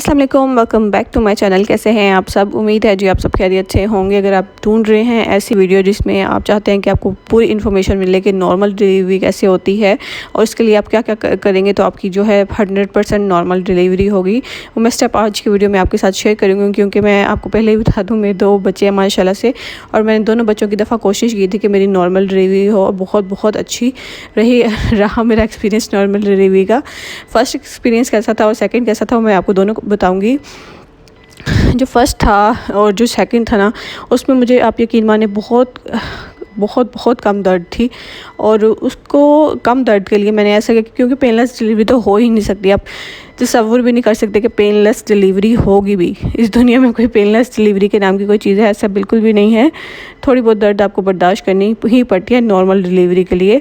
अस्सलाम वालेकुम, welcome back to my channel. कैसे हैं आप सब? उम्मीद है जी आप सब खैरियत से होंगे। अगर आप ढूंढ रहे हैं ऐसी वीडियो जिसमें आप चाहते हैं कि आपको पूरी इन्फॉर्मेशन मिले कि नॉर्मल डिलीवरी कैसे होती है और इसके लिए आप क्या क्या करेंगे तो आपकी जो है 100% नॉर्मल डिलीवरी होगी, वो मैं स्टेप आज की वीडियो में आपके साथ शेयर करूँगी। क्योंकि मैं आपको पहले ही बता दूँ, मेरे 2 बच्चे हैं माशाल्लाह से, और मैंने दोनों बच्चों की दफ़ा कोशिश की थी कि मेरी नॉर्मल डिलीवरी हो, और बहुत बहुत अच्छी रहा मेरा एक्सपीरियंस नॉर्मल डिलीवरी का। फ़र्स्ट एक्सपीरियंस कैसा था और सेकंड कैसा था, मैं आपको दोनों को बताऊंगी। जो फर्स्ट था और जो सेकंड था ना, उसमें मुझे आप यकीन माने बहुत बहुत बहुत कम दर्द थी। और उसको कम दर्द के लिए मैंने ऐसा किया, क्योंकि पेनलेस डिलीवरी तो हो ही नहीं सकती। आप तसव्वुर भी नहीं कर सकते कि पेनलेस डिलीवरी होगी भी। इस दुनिया में कोई पेनलेस डिलीवरी के नाम की कोई चीज़ है, ऐसा बिल्कुल भी नहीं है। थोड़ी बहुत दर्द आपको बर्दाश्त करनी ही पड़ती है नॉर्मल डिलीवरी के लिए।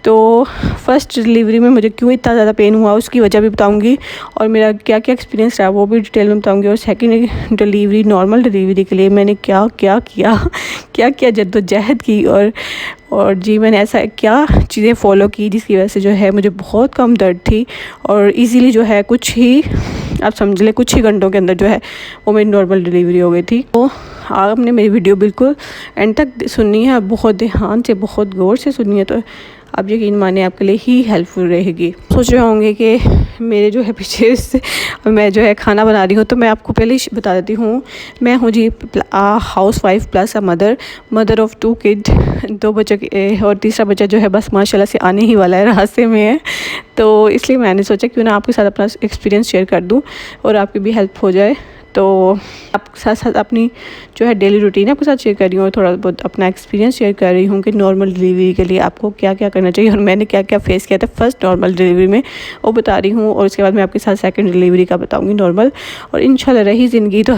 तो फ़र्स्ट डिलीवरी में मुझे क्यों इतना ज़्यादा पेन हुआ उसकी वजह भी बताऊंगी, और मेरा क्या क्या एक्सपीरियंस रहा वो भी डिटेल में बताऊंगी। और सेकंड डिलीवरी नॉर्मल डिलीवरी के लिए मैंने क्या क्या किया क्या क्या जद्दोजहद की, और जी मैंने ऐसा क्या चीज़ें फ़ॉलो की जिसकी वजह से जो है मुझे बहुत कम दर्द थी, और इजीली जो है कुछ ही आप समझ लें कुछ ही घंटों के अंदर जो है वो मेरी नॉर्मल डिलीवरी हो गई थी। तो आपने मेरी वीडियो बिल्कुल एंड तक सुननी है, बहुत ध्यान से बहुत गौर से सुननी है, तो आप यकीन माने आपके लिए ही हेल्पफुल रहेगी। सोच रहे होंगे कि मेरे जो है पीछे से मैं जो है खाना बना रही हूँ, तो मैं आपको पहले ही बता देती हूँ, मैं हूँ जी housewife plus a mother of 2 kid, 2 बच्चों की, और तीसरा बच्चा जो है बस माशाल्लाह से आने ही वाला है, रास्ते में है। तो इसलिए मैंने सोचा क्यों ना आपके साथ अपना एक्सपीरियंस शेयर कर दूँ और आपकी भी हेल्प हो जाए। तो आपके साथ साथ अपनी जो है डेली रूटीन आपके साथ शेयर कर रही हूँ, और थोड़ा बहुत अपना एक्सपीरियंस शेयर कर रही हूँ कि नॉर्मल डिलीवरी के लिए आपको क्या क्या करना चाहिए और मैंने क्या क्या फेस किया था फर्स्ट नॉर्मल डिलीवरी में, वो बता रही हूँ। और उसके बाद मैं आपके साथ सेकंड डिलीवरी का बताऊँगी नॉर्मल, और इंशाल्लाह रही ज़िंदगी तो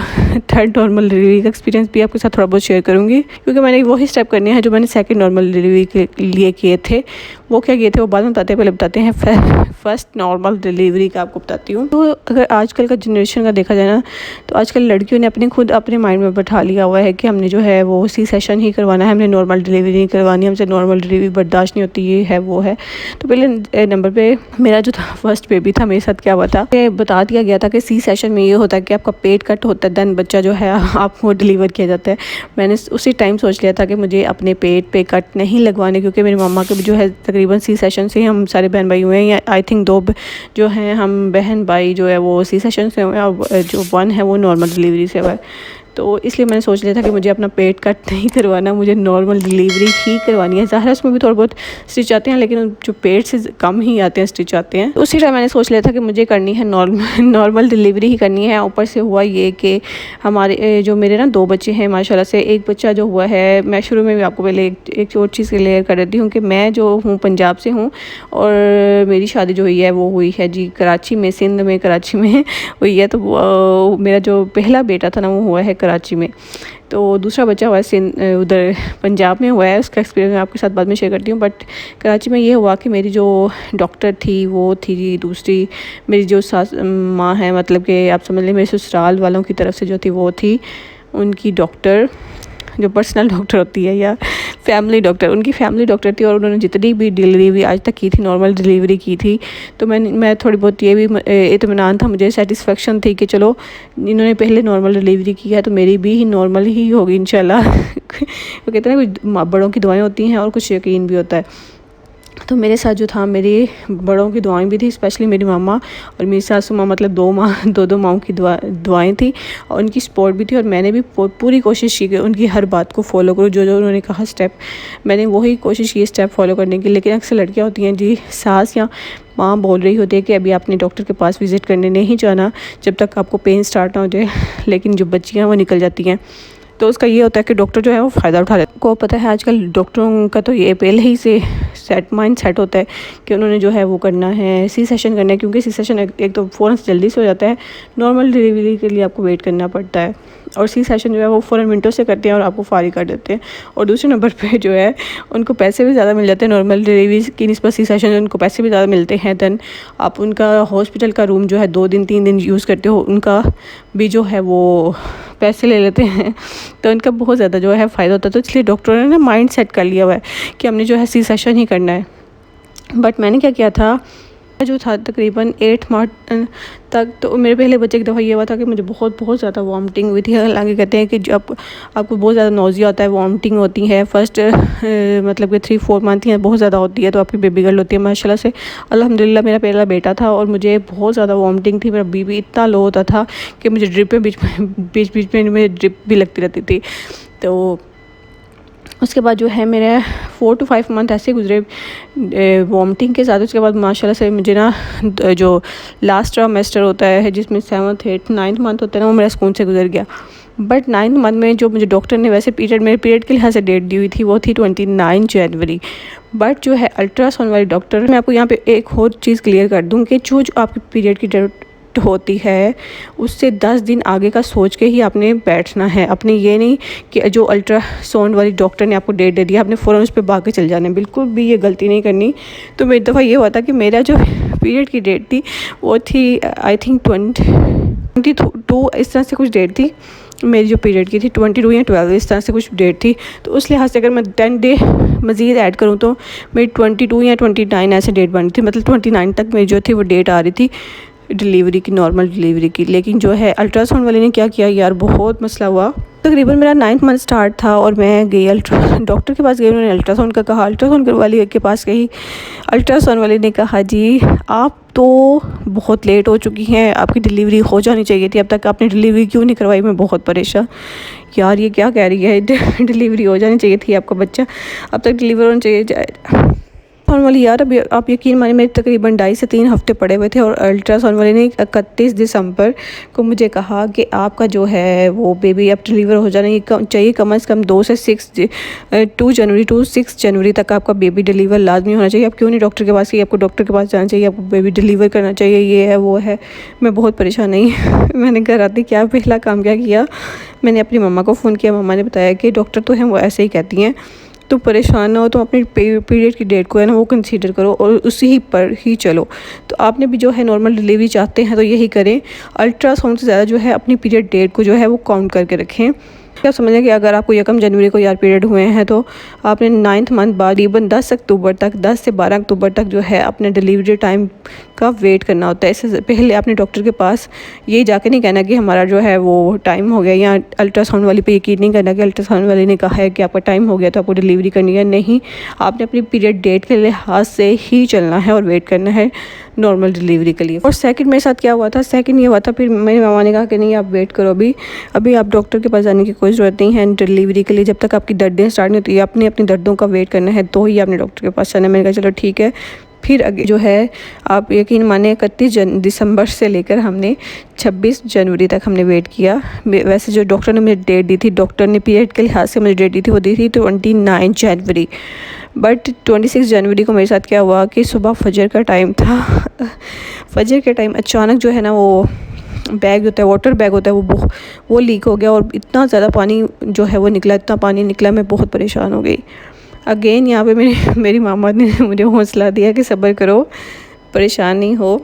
थर्ड नॉर्मल डिलीवरी का एक्सपीरियंस भी आपके साथ थोड़ा बहुत शेयर करूँगी। क्योंकि मैंने वही स्टेप करने हैं जो मैंने सेकेंड नॉर्मल डिलीवरी के लिए किए थे। वो क्या किए थे वो बाद में बताते हैं, पहले बताते हैं फर्स्ट नॉर्मल डिलीवरी का आपको बताती हूँ। तो अगर आजकल का जनरेशन का देखा जाए ना, तो आजकल लड़कियों ने खुद अपने माइंड में बैठा लिया हुआ है कि हमने जो है वो सी सेशन ही करवाना है, हमने नॉर्मल डिलीवरी नहीं करवानी, हमसे नॉर्मल डिलीवरी बर्दाश्त नहीं होती, ये है वो है। तो पहले नंबर पे मेरा जो था फर्स्ट बेबी था, मेरे साथ क्या हुआ था, बता दिया गया था कि सी सेशन में ये होता है कि आपका पेट कट होता है, दैन बच्चा जो है आपको डिलीवर किया जाता है। मैंने उसी टाइम सोच लिया था कि मुझे अपने पेट पे कट नहीं लगवाने, क्योंकि मेरी मम्मा के भी जो है तकरीबन सी सेशन से हम सारे बहन भाई हुए हैं, या आई थिंक 2 जो हैं हम बहन भाई जो है वो सी सेशन से हुए हैं, और जो 1 है वो नॉर्मल डिलीवरी से हुआ है। तो इसलिए मैंने सोच लिया था कि मुझे अपना पेट कट नहीं करवाना, मुझे नॉर्मल डिलीवरी ही करवानी है। ज़ाहिर है उसमें भी थोड़ा बहुत स्टिच आते हैं, लेकिन जो पेट से कम ही आते हैं स्टिच आते हैं। उसी टाइम मैंने सोच लिया था कि मुझे करनी है नॉर्मल डिलीवरी ही करनी है। ऊपर से हुआ ये कि हमारे जो मेरे ना 2 बच्चे हैं माशाल्लाह से, एक बच्चा जो हुआ है, मैं शुरू में भी आपको पहले एक और चीज़ क्लियर कर देती हूँ कि मैं जो हूँ पंजाब से हूँ, और मेरी शादी जो हुई है वो हुई है जी कराची में, सिंध में कराची में हुई है। तो मेरा जो पहला बेटा था ना वो हुआ है कराची में, तो दूसरा बच्चा हुआ है उधर पंजाब में हुआ है। उसका एक्सपीरियंस मैं आपके साथ बाद में शेयर करती हूँ। बट कराची में ये हुआ कि मेरी जो डॉक्टर थी वो थी जी दूसरी, मेरी जो सास माँ है, मतलब कि आप समझ लें मेरे ससुराल वालों की तरफ से जो थी वो थी उनकी डॉक्टर, जो पर्सनल डॉक्टर होती है या फैमिली डॉक्टर, उनकी फैमिली डॉक्टर थी। और उन्होंने जितनी भी डिलीवरी आज तक की थी नॉर्मल डिलीवरी की थी, तो मैं थोड़ी बहुत ये भी इत्मीनान था, मुझे सेटिस्फेक्शन थी कि चलो इन्होंने पहले नॉर्मल डिलीवरी की है तो मेरी भी नॉर्मल ही होगी इंशाल्लाह। वो कहते हैं ना कुछ बड़ों की दुआएं होती हैं और कुछ यकीन भी होता है। तो मेरे साथ जो था मेरी बड़ों की दुआएं भी थी, स्पेशली मेरी मामा और मेरी सासू माँ, मतलब 2 माँओं की दुआएं थी, और उनकी सपोर्ट भी थी। और मैंने भी पूरी कोशिश की कि उनकी हर बात को फॉलो करूँ, जो उन्होंने कहा स्टेप, मैंने वही कोशिश की स्टेप फॉलो करने की। लेकिन अक्सर लड़कियाँ होती हैं जी, सास या माँ बोल रही होती है कि अभी आपने डॉक्टर के पास विज़िट करने नहीं जाना जब तक आपको पेन स्टार्ट ना हो जाए, लेकिन जो बच्चियाँ वो निकल जाती हैं। तो उसका ये होता है कि डॉक्टर जो है वो फ़ायदा उठा लेते हैं। को पता है आजकल डॉक्टरों का तो ये पहले ही से माइंड सेट होता है कि उन्होंने जो है वो करना है, सी सेशन करना है, क्योंकि सी सेशन एक तो फ़ौरन जल्दी से हो जाता है, नॉर्मल डिलीवरी के लिए आपको वेट करना पड़ता है, और सी सेशन जो है वो फ़ौरन मिनटों से करते हैं और आपको फारिग कर देते हैं। और दूसरे नंबर पे जो है उनको पैसे भी ज़्यादा मिल जाते हैं, नॉर्मल डिलीवरी की निस्बत सी सेशन उनको पैसे भी ज़्यादा मिलते हैं। दैन आप उनका हॉस्पिटल का रूम जो है 2 दिन 3 दिन यूज़ करते हो, उनका भी जो है वो पैसे ले लेते हैं, तो उनका बहुत ज़्यादा जो है फ़ायदा होता है। तो इसलिए डॉक्टरों ने ना माइंड सेट कर लिया हुआ है कि हमने जो है सी सेशन ही करना है। बट मैंने क्या किया था, जो था तकरीबन 8 मार्च तक। तो मेरे पहले बच्चे की दफ़ा ये हुआ था कि मुझे बहुत ज़्यादा वॉमिटिंग हुई थी। हालांकि कहते हैं कि जब आपको बहुत ज़्यादा नोज़िया होता है, वॉमिटिंग होती है फर्स्ट मतलब कि 3-4 मंथ ही बहुत ज़्यादा होती है, तो आपकी बेबी गर्ल होती है। माशाल्लाह से अल्हम्दुलिल्लाह मेरा पहला बेटा था और मुझे बहुत ज़्यादा वॉमिटिंग थी। मेरा बीपी इतना लो होता था कि मुझे ड्रिप में बीच में मुझे ड्रिप भी लगती रहती थी। तो उसके बाद जो है मेरे 4 to 5 मंथ ऐसे गुजरे वॉमिटिंग के साथ। उसके बाद माशाल्लाह से मुझे ना जो लास्ट ट्राइमेस्टर होता है जिसमें 7th 8th 9th मंथ होता है ना, वो मेरा सुकून से गुजर गया। बट 9th मंथ में जो मुझे डॉक्टर ने वैसे मेरे पीरियड के लिहाज से डेट दी हुई थी वो थी 29 जनवरी। बट जो है अल्ट्रासाउंड वाली डॉक्टर, मैं आपको यहाँ पे एक और चीज़ क्लियर कर दूँ कि जो आपकी पीरियड की डेट होती है उससे 10 दिन आगे का सोच के ही आपने बैठना है। अपने ये नहीं कि जो अल्ट्रासाउंड वाली डॉक्टर ने आपको डेट दे दिया आपने फ़ौरन उस पर भाग के चल जाना है, बिल्कुल भी ये गलती नहीं करनी। तो मेरी दफ़ा ये हुआ था कि मेरा जो पीरियड की डेट थी वो थी आई थिंक 22 इस तरह से कुछ डेट थी। मेरी जो पीरियड की थी 22 या 12 इस तरह से कुछ डेट थी। तो उस लिहाज से अगर मैं 10 डे मज़ीद ऐड करूँ तो मेरी 22 या 29 ऐसे डेट बनी थी। मतलब 29 तक मेरी जो थी वो डेट आ रही थी डिलीवरी की, नॉर्मल डिलीवरी की। लेकिन जो है अल्ट्रासाउंड वाले ने क्या किया यार, बहुत मसला हुआ। तकरीबन मेरा 9th मंथ स्टार्ट था और मैं गई डॉक्टर के पास गई। उन्होंने अल्ट्रासाउंड का कहा, अल्ट्रासाउंड वाले के पास गई। अल्ट्रासाउंड वाले ने कहा जी आप तो बहुत लेट हो चुकी हैं, आपकी डिलीवरी हो जानी चाहिए थी, अब तक आपने डिलीवरी क्यों नहीं करवाई। मैं बहुत परेशान, यार ये क्या कह रही है, डिलीवरी हो जानी चाहिए थी, आपका बच्चा अब तक डिलीवर होना चाहिए। वाली यार अभी आप यकीन मानिए मेरे तकरीबन 2.5 से 3 हफ्ते पड़े हुए थे और अल्ट्रासाउंड वाले ने 31 दिसंबर को मुझे कहा कि आपका जो है वो बेबी अब डिलीवर हो जाना चाहिए कम से कम 2 जनवरी टू 6 जनवरी तक आपका बेबी डिलीवर लाजमी होना चाहिए। आप क्यों नहीं डॉक्टर के पास गई, आपको डॉक्टर के पास जाना चाहिए, आपको बेबी डिलीवर करना चाहिए, ये है वो है। मैं बहुत परेशान नहीं मैंने घर आती क्या पहला काम क्या किया, मैंने अपनी मम्मा को फ़ोन किया। मम्मा ने बताया कि डॉक्टर तो हैं वो ऐसे ही कहती हैं, तो परेशान ना हो, तो अपनी पीरियड की डेट को है ना वो कंसीडर करो और उसी पर ही चलो। तो आपने भी जो है नॉर्मल डिलीवरी चाहते हैं तो यही करें। अल्ट्रासाउंड से ज़्यादा जो है अपनी पीरियड डेट को जो है वो काउंट करके रखें। क्या समझें कि अगर आपको 1 जनवरी को यार पीरियड हुए हैं तो आपने 9th मंथ बाद इवन 10 अक्टूबर तक 10 से 12 अक्टूबर तक जो है अपने डिलीवरी टाइम का वेट करना होता है। इससे पहले आपने डॉक्टर के पास ये जाके नहीं कहना कि हमारा जो है वो टाइम हो गया, या अल्ट्रासाउंड वाली पे यकीन नहीं करना कि अल्ट्रासाउंड वाले ने कहा है कि आपका टाइम हो गया तो आपको डिलीवरी करनी है। नहीं, आपने अपनी पीरियड डेट के लिहाज से ही चलना है और वेट करना है नॉर्मल डिलीवरी के लिए। और सेकंड मेरे साथ क्या हुआ था, सेकंड ये हुआ था, फिर मेरी मामा ने कहा कि नहीं आप वेट करो, अभी आप डॉक्टर के पास जाने की कोई ज़रूरत नहीं है डिलीवरी के लिए, जब तक आपकी दर्दें स्टार्ट नहीं होती है आपने अपनी दर्दों का वेट करना है तो ही आपने डॉक्टर के पास जाना है। मैंने कहा चलो ठीक है। फिर आगे जो है आप यकीन माने 31 दिसंबर से लेकर हमने 26 जनवरी तक हमने वेट किया। वैसे जो डॉक्टर ने मुझे डेट दी थी, डॉक्टर ने पीरियड के लिहाज से मुझे डेट दी थी, वो दी थी 29 जनवरी। बट 26 जनवरी को मेरे साथ क्या हुआ कि सुबह फजर का टाइम था फजर के टाइम अचानक जो है ना वो बैग होता है, वाटर बैग होता है, वो लीक हो गया और इतना ज़्यादा पानी जो है वो निकला, इतना पानी निकला, मैं बहुत परेशान हो गई। अगेन यहाँ पे मेरी मामा ने मुझे हौसला दिया कि सब्र करो, परेशान नहीं हो।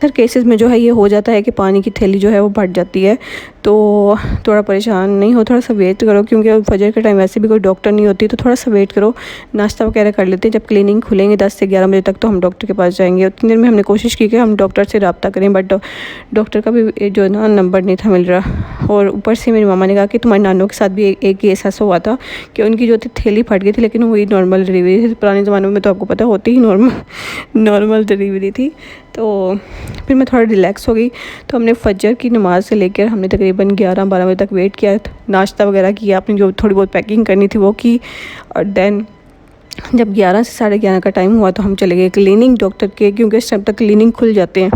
हर केसेस में जो है ये हो जाता है कि पानी की थैली जो है वो फट जाती है, तो थोड़ा परेशान नहीं हो, थोड़ा सा वेट करो, क्योंकि फजर के टाइम वैसे भी कोई डॉक्टर नहीं होती, तो थोड़ा सा वेट करो, नाश्ता वगैरह कर लेते हैं। जब क्लिनिक खुलेंगे 10 से 11 बजे तक तो हम डॉक्टर के पास जाएंगे। उतनी देर में हमने कोशिश की कि हम डॉक्टर से रब्ता करें, बट डॉक्टर का भी जो ना नंबर नहीं था मिल रहा। और ऊपर से मेरी मामा ने कहा कि तुम्हारे नानों के साथ भी एक केस ऐसा हुआ था कि उनकी जो थी थैली फट गई थी, लेकिन वही नॉर्मल डिलीवरी थी। पुराने ज़मानों में तो आपको पता होती ही नॉर्मल डिलीवरी थी। तो फिर मैं थोड़ा रिलैक्स हो गई। तो हमने फजर की नमाज़ से लेकर हमने तकरीबन 11-12 बजे तक वेट किया, नाश्ता वगैरह किया, अपनी जो थोड़ी बहुत पैकिंग करनी थी वो की। और देन जब 11 से 11:30 का टाइम हुआ तो हम चले गए क्लिनिक डॉक्टर के, क्योंकि इस टाइम तक क्लिनिक खुल जाते हैं।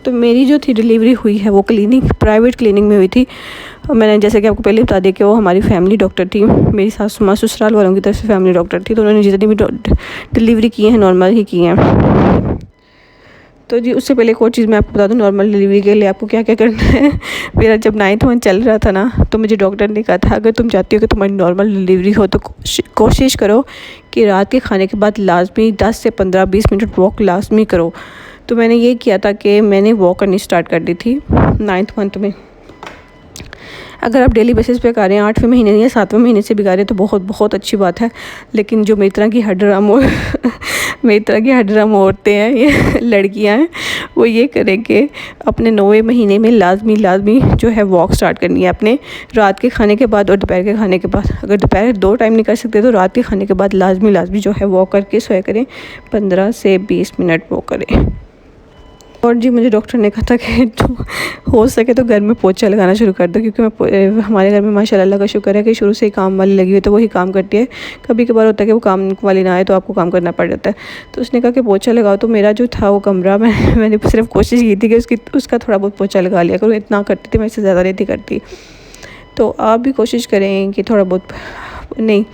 तो मेरी जो थी डिलीवरी हुई है वो प्राइवेट क्लिनिक में हुई थी। और मैंने जैसे कि आपको पहले बता दिया कि वो हमारी फैमिली डॉक्टर थी, मेरी सासू माँ ससुराल वालों की तरफ से फैमिली डॉक्टर थी, तो उन्होंने जितनी भी डिलीवरी की है नॉर्मल ही की हैं। तो जी उससे पहले एक और चीज़ मैं आपको बता दूं, नॉर्मल डिलीवरी के लिए आपको क्या क्या करना है। मेरा जब 9th मंथ चल रहा था ना, तो मुझे डॉक्टर ने कहा था अगर तुम चाहती हो कि तुम्हारी नॉर्मल डिलीवरी हो तो कोशिश करो कि रात के खाने के बाद लाजमी 10 से 15-20 मिनट वॉक लाजमी करो। तो मैंने ये किया था कि मैंने वॉक करनी स्टार्ट कर दी थी 9th मंथ में। अगर आप डेली बेसिस पे कर रहे हैं 8वें महीने या 7वें महीने से भी कर रहे हैं तो बहुत बहुत अच्छी बात है। लेकिन जो मेरी तरह की मेरी तरह की हड्डराम औरतें हैं, ये लड़कियां हैं, वो ये करें कि अपने 9वें महीने में लाजमी जो है वॉक स्टार्ट करनी है अपने रात के खाने के बाद और दोपहर के खाने के बाद। अगर दोपहर 2 टाइम नहीं कर सकते तो रात के खाने के बाद लाजमी जो है वॉक करके सोया करें, 15 से 20 मिनट वॉक करें। और जी मुझे डॉक्टर ने कहा था कि तो हो सके तो घर में पोछा लगाना शुरू कर दो, क्योंकि हमारे घर में माशाल्लाह अल्लाह का शुक्र है कि शुरू से ही काम वाली लगी हुई है, तो वही काम करती है। कभी कभार होता है कि वो काम वाली ना आए तो आपको काम करना पड़ जाता है। तो उसने कहा कि पोछा लगाओ। तो मेरा जो था वो कमरा मैंने सिर्फ कोशिश की थी कि उसका थोड़ा बहुत पोछा लगा लिया करूँ, इतना करती थी, मैं इससे ज़्यादा नहीं थी करती। तो आप भी कोशिश करें कि थोड़ा बहुत, नहीं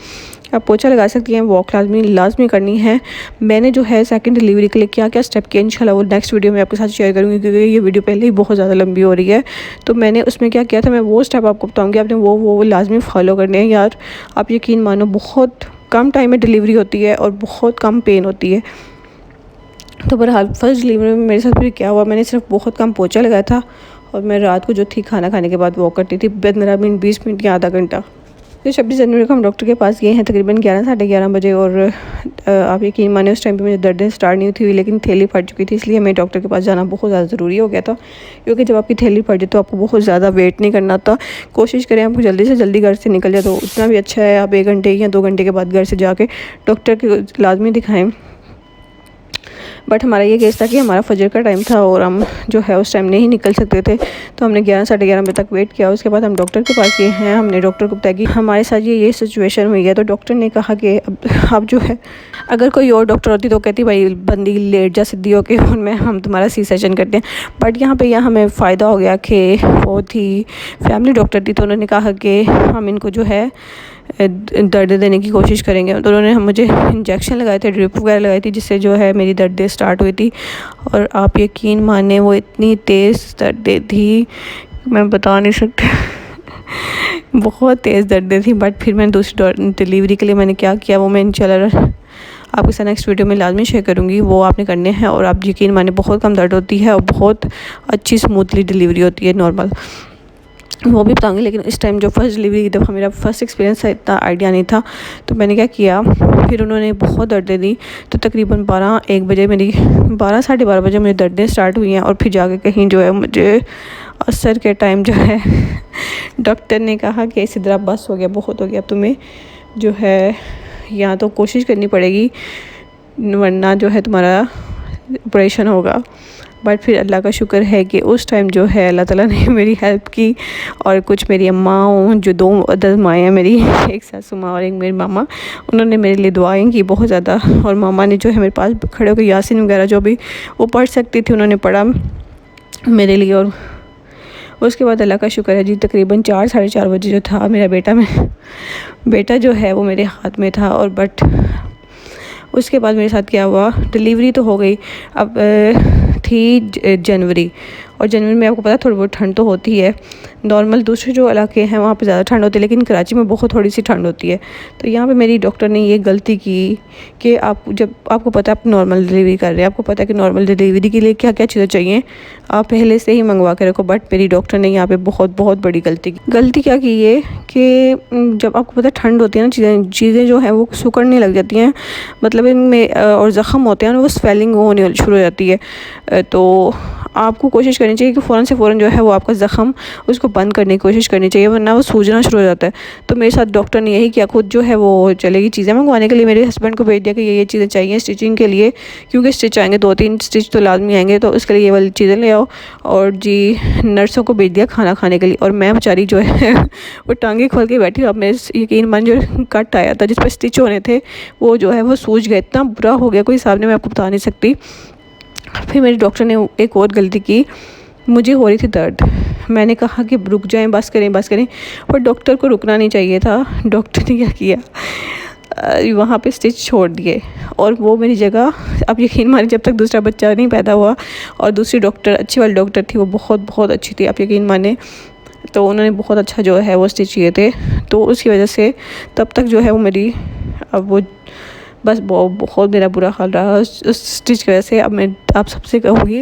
आप पोछा लगा सकती हैं, वॉक लाजमी करनी है। मैंने जो है सेकंड डिलीवरी के लिए क्या क्या स्टेप किया इंशाल्लाह वो नेक्स्ट वीडियो में आपके साथ शेयर करूँगी, क्योंकि ये वीडियो पहले ही बहुत ज़्यादा लंबी हो रही है। तो मैंने उसमें क्या किया था, मैं वो स्टेप आपको बताऊँगी, आपने वो लाजमी फॉलो करने हैं यार। आप यकीन मानो बहुत कम टाइम में डिलीवरी होती है और बहुत कम पेन होती है। तो बहरहाल फर्स्ट डिलीवरी में मेरे साथ फिर क्या हुआ, मैंने सिर्फ बहुत कम पोछा लगाया था और मैं रात को जो थी खाना खाने के बाद वॉक करती थी 15 मिनट, 20 मिनट या आधा घंटा। तो 26 जनवरी को हम डॉक्टर के पास गए हैं तकरीबन 11 साढ़े 11 बजे। और आप यकीन माने उस टाइम पे मुझे दर्दें स्टार्ट नहीं हुई, लेकिन थैली फट चुकी थी, इसलिए हमें डॉक्टर के पास जाना बहुत ज़्यादा ज़रूरी हो गया था। क्योंकि जब आपकी थैली फट जाए तो आपको बहुत ज़्यादा वेट नहीं करना होता। कोशिश करें आप जल्दी से जल्दी घर से निकल जाए तो उतना भी अच्छा है। आप 1 घंटे या 2 घंटे के बाद घर से जाके डॉक्टर के लाजमी दिखाएँ। बट हमारा ये केस था कि हमारा फजर का टाइम था और हम जो है उस टाइम नहीं निकल सकते थे, तो हमने 11 साढ़े 11 बजे तक वेट किया। उसके बाद हम डॉक्टर के पास गए हैं। हमने डॉक्टर को बताया कि हमारे साथ ये सिचुएशन हुई है। तो डॉक्टर ने कहा कि अब जो है, अगर कोई और डॉक्टर होती तो कहती भाई बंदी लेट जा सीधी हो के उनमें हम तुम्हारा सी सेक्शन करते हैं। बट यहाँ पर हमें फ़ायदा हो गया कि वो थी फैमिली डॉक्टर थी, तो उन्होंने कहा कि हम इनको जो है दर्द देने की कोशिश करेंगे। तो उन्होंने मुझे इंजेक्शन लगाए थे, ड्रिप वगैरह लगाई थी, जिससे जो है मेरी दर्दें स्टार्ट हुई थी। और आप यकीन माने वो इतनी तेज़ दर्दें थी मैं बता नहीं सकती बहुत तेज़ दर्दें थी। बट फिर मैंने दूसरी डिलीवरी के लिए मैंने क्या किया वो मैं इंशाल्लाह आपके साथ नेक्स्ट वीडियो में लाजमी शेयर करूँगी। वो आपने करने हैं और आप यकीन माने बहुत कम दर्द होती है और बहुत अच्छी स्मूथली डिलीवरी होती है नॉर्मल, वो भी बताऊँगी। लेकिन इस टाइम जो फर्स्ट डिलीवरी की दफ़ा मेरा फर्स्ट एक्सपीरियंस था, इतना आइडिया नहीं था। तो मैंने क्या किया, फिर उन्होंने बहुत दर्दें दी। तो तकरीबन 12-1 बजे मेरी 12 साढ़े 12 बजे मुझे दर्दें स्टार्ट हुई हैं। और फिर जाके कहीं जो है मुझे असर के टाइम जो है डॉक्टर ने कहा कि इसी तरह बस हो गया, बहुत हो गया, तुम्हें जो है या तो कोशिश करनी पड़ेगी वरना जो है तुम्हारा ऑपरेशन होगा। बट फिर अल्लाह का शुक्र है कि उस टाइम जो है अल्लाह ताला ने मेरी हेल्प की। और कुछ मेरी अम्मा जो 2 अदर माएँ हैं मेरी, एक सासू माँ और एक मेरी मामा, उन्होंने मेरे लिए दुआएं की बहुत ज़्यादा। और मामा ने जो है मेरे पास खड़े होकर यासीन वगैरह जो भी वो पढ़ सकती थी उन्होंने पढ़ा मेरे लिए। और उसके बाद अल्लाह का शुक्र है जी, तकरीबन 4 साढ़े 4 बजे जो था मेरा बेटा जो है वो मेरे हाथ में था। और बट उसके बाद मेरे साथ क्या हुआ, डिलीवरी तो हो गई। अब थी जनवरी, और जनवरी में आपको पता है थोड़ी बहुत ठंड तो होती है। नॉर्मल दूसरे जो इलाके हैं वहाँ पे ज़्यादा ठंड होती है, लेकिन कराची में बहुत थोड़ी सी ठंड होती है। तो यहाँ पे मेरी डॉक्टर ने ये गलती की कि जब आपको पता है आप नॉर्मल डिलीवरी कर रहे हैं, आपको पता है कि नॉर्मल डिलीवरी के लिए क्या क्या चीज़ें चाहिए, आप पहले से ही मंगवा के रखो। बट मेरी डॉक्टर ने यहाँ पे बहुत बड़ी गलती क्या की है कि जब आपको पता है ठंड होती है ना, चीज़ें जो हैं वो सुकड़ने लग जाती हैं, मतलब इनमें और ज़ख़म होते हैं ना वो स्वेलिंग होने शुरू हो जाती है। तो आपको कोशिश करनी चाहिए कि फ़ौरन से फ़ौरन जो है वो आपका ज़ख़म उसको बंद करने की कोशिश करनी चाहिए, वरना वो सूजना शुरू हो जाता है। तो मेरे साथ डॉक्टर ने यही किया, खुद जो है वो चलेगी चीज़ें मंगवाने के लिए मेरे हस्बैंड को भेज दिया कि ये चीज़ें चाहिए स्टिचिंग के लिए, क्योंकि स्टिच आएंगे 2-3 स्टिच तो लाजमी आएंगे, तो उसके लिए ये वाली चीज़ें ले आओ। और जी नर्सों को भेज दिया खाना खाने के लिए। और मैं बेचारी जो है वो टांगे खोल के बैठी। अब मेरे यकीन मान जो कट आया था जिस पर स्टिच होने थे वो जो है वो सूज गए, इतना बुरा हो गया कोई सामने मैं आपको बता नहीं सकती। फिर मेरी डॉक्टर ने एक और गलती की, मुझे हो रही थी दर्द, मैंने कहा कि रुक जाएं, बस करें। पर डॉक्टर को रुकना नहीं चाहिए था। डॉक्टर ने क्या किया, वहाँ पे स्टिच छोड़ दिए और वो मेरी जगह, अब यकीन मानिए जब तक दूसरा बच्चा नहीं पैदा हुआ, और दूसरी डॉक्टर अच्छी वाली डॉक्टर थी वो बहुत अच्छी थी, आप यकीन माने, तो उन्होंने बहुत अच्छा जो है वो स्टिच किए थे। तो उसकी वजह से तब तक जो है वो मेरी, अब वो बस बहुत मेरा बुरा हाल रहा उस स्टिच की वजह से। अब मैं आप सबसे कहूँगी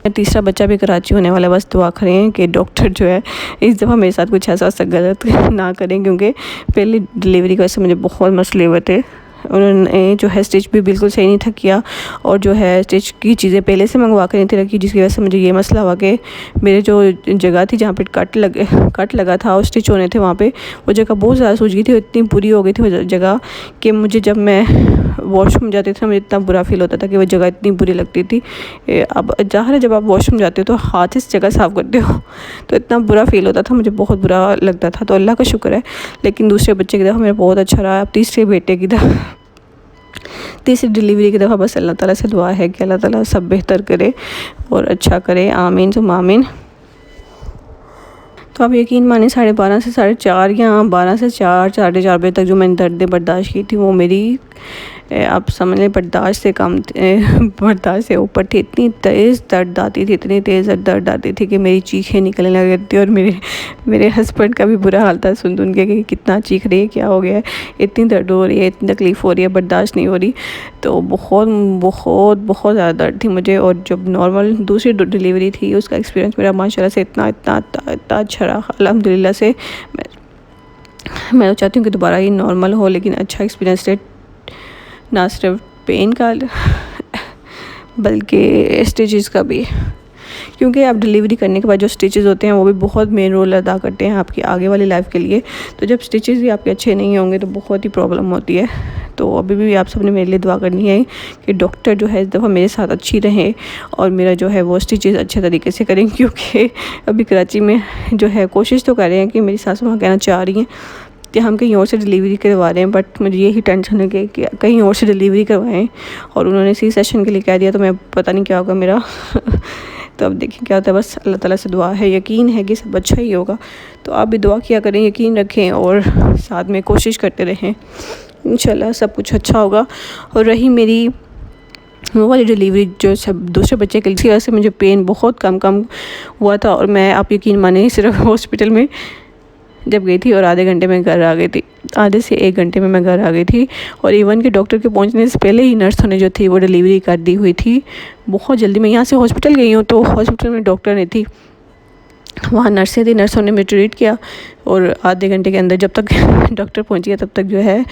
तीसरा बच्चा भी कराची होने वाला है, बस दुआ करें कि डॉक्टर जो है इस दफ़ा मेरे साथ कुछ ऐसा गलत ना करें, क्योंकि पहली डिलीवरी की वजह से मुझे बहुत मसले हुए थे। उन्होंने जो है स्टिच भी बिल्कुल सही नहीं था किया, और जो है स्टिच की चीज़ें पहले से मंगवा कर नहीं थी रखी, जिसकी वजह से मुझे ये मसला हुआ कि मेरे जो जगह थी जहाँ पे कट लगा था और स्टिच होने थे, वहाँ पे वो जगह बहुत ज़्यादा सूज गई थी, इतनी बुरी हो गई थी वो जगह कि मुझे जब मैं वॉशरूम जाती थी मुझे इतना बुरा फील होता था कि वो जगह इतनी बुरी लगती थी। अब ज़ाहिर है जब आप वॉशरूम जाते हो तो हाथ से जगह साफ़ करते हो, तो इतना बुरा फील होता था, मुझे बहुत बुरा लगता था। तो अल्लाह का शुक्र है, लेकिन दूसरे बच्चे की दफ़ा मेरा बहुत अच्छा रहा। अब तीसरे बेटे की तीसरी डिलीवरी की दफ़ा बस अल्लाह ताला से दुआ है कि अल्लाह ताला सब बेहतर करे और अच्छा करे, आमीन सुम्मा आमीन। तो आप यकीन माने 12:30 से 4:30 या 12 से 4 साढ़े 4 बजे तक जो मैंने दर्दें बर्दाश्त की थी वो मेरी आप समझ लें बर्दाश्त से कम बर्दाश्त से ऊपर थी। इतनी तेज़ दर्द आती थी, इतनी तेज़ दर्द आती थी कि मेरी चीखें निकलने लग थी, और मेरे हस्बैंड का भी बुरा हाल था सुन के कि कितना चीख रही है, क्या हो गया है, इतनी दर्द हो रही है, इतनी तकलीफ़ हो रही है, बर्दाश्त नहीं हो रही। तो बहुत बहुत बहुत ज़्यादा दर्द थी मुझे। और जब नॉर्मल दूसरी डिलीवरी थी उसका एक्सपीरियंस मेरा माशाल्लाह से इतना अच्छा रहा अल्हम्दुलिल्लाह से। मैं तो चाहती हूँ कि दोबारा ये नॉर्मल हो, लेकिन अच्छा एक्सपीरियंस रहे, ना सिर्फ पेन का बल्कि स्टिचेस का भी, क्योंकि आप डिलीवरी करने के बाद जो स्टिचेस होते हैं वो भी बहुत मेन रोल अदा करते हैं आपकी आगे वाली लाइफ के लिए। तो जब स्टिचेस भी आपके अच्छे नहीं होंगे तो बहुत ही प्रॉब्लम होती है। तो अभी भी आप सबने मेरे लिए दुआ करनी है कि डॉक्टर जो है इस दफ़ा मेरे साथ अच्छी रहे और मेरा जो है वो स्टिचेस अच्छे तरीके से करें, क्योंकि अभी कराची में जो है कोशिश तो कर रहे हैं कि मेरी सासू माँ कहना चाह रही हैं कि हम कहीं और से डिलीवरी करवा रहे हैं, बट मुझे यही टेंशन है कि कहीं और से डिलीवरी करवाएं, और उन्होंने सी सेशन के लिए कह दिया, तो मैं पता नहीं क्या होगा मेरा तो अब देखिए क्या होता है। बस अल्लाह ताला से दुआ है, यकीन है कि सब अच्छा ही होगा। तो आप भी दुआ किया करें, यकीन रखें और साथ में कोशिश करते रहें, इंशाल्लाह सब कुछ अच्छा होगा। और रही मेरी वो वाली डिलीवरी जो सब दूसरे बच्चे के लिए, वैसे मुझे पेन बहुत कम हुआ था, और मैं आप यकीन माने सिर्फ हॉस्पिटल में जब गई थी और आधे घंटे में घर आ गई थी, आधे से 1 घंटे में मैं घर आ गई थी। और इवन के डॉक्टर के पहुंचने से पहले ही नर्सों ने जो थी वो डिलीवरी कर दी हुई थी बहुत जल्दी। मैं यहाँ से हॉस्पिटल गई हूँ तो हॉस्पिटल में डॉक्टर नहीं थी, वहाँ नर्सें थी, नर्सों ने मुझे ट्रीट किया, और आधे घंटे के अंदर जब तक डॉक्टर पहुँच गया तब तक जो है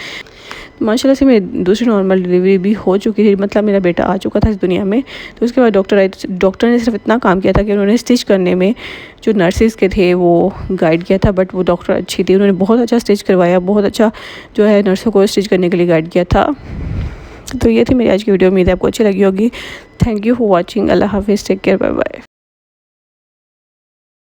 माशाल्लाह से मेरी दूसरी नॉर्मल डिलीवरी भी हो चुकी थी, मतलब मेरा बेटा आ चुका था इस दुनिया में। तो उसके बाद डॉक्टर आए, डॉक्टर ने सिर्फ इतना काम किया था कि उन्होंने स्टिच करने में जो नर्सेज़ के थे वो गाइड किया था, बट वो डॉक्टर अच्छी थी, उन्होंने बहुत अच्छा स्टिच करवाया, बहुत अच्छा जो है नर्सों को स्टिच करने के लिए गाइड किया था। तो ये थी मेरी आज की वीडियो, उम्मीद है आपको अच्छी लगी होगी। Thank you for watching. अल्लाह हाफिज़, टेक केयर, बाय बाय।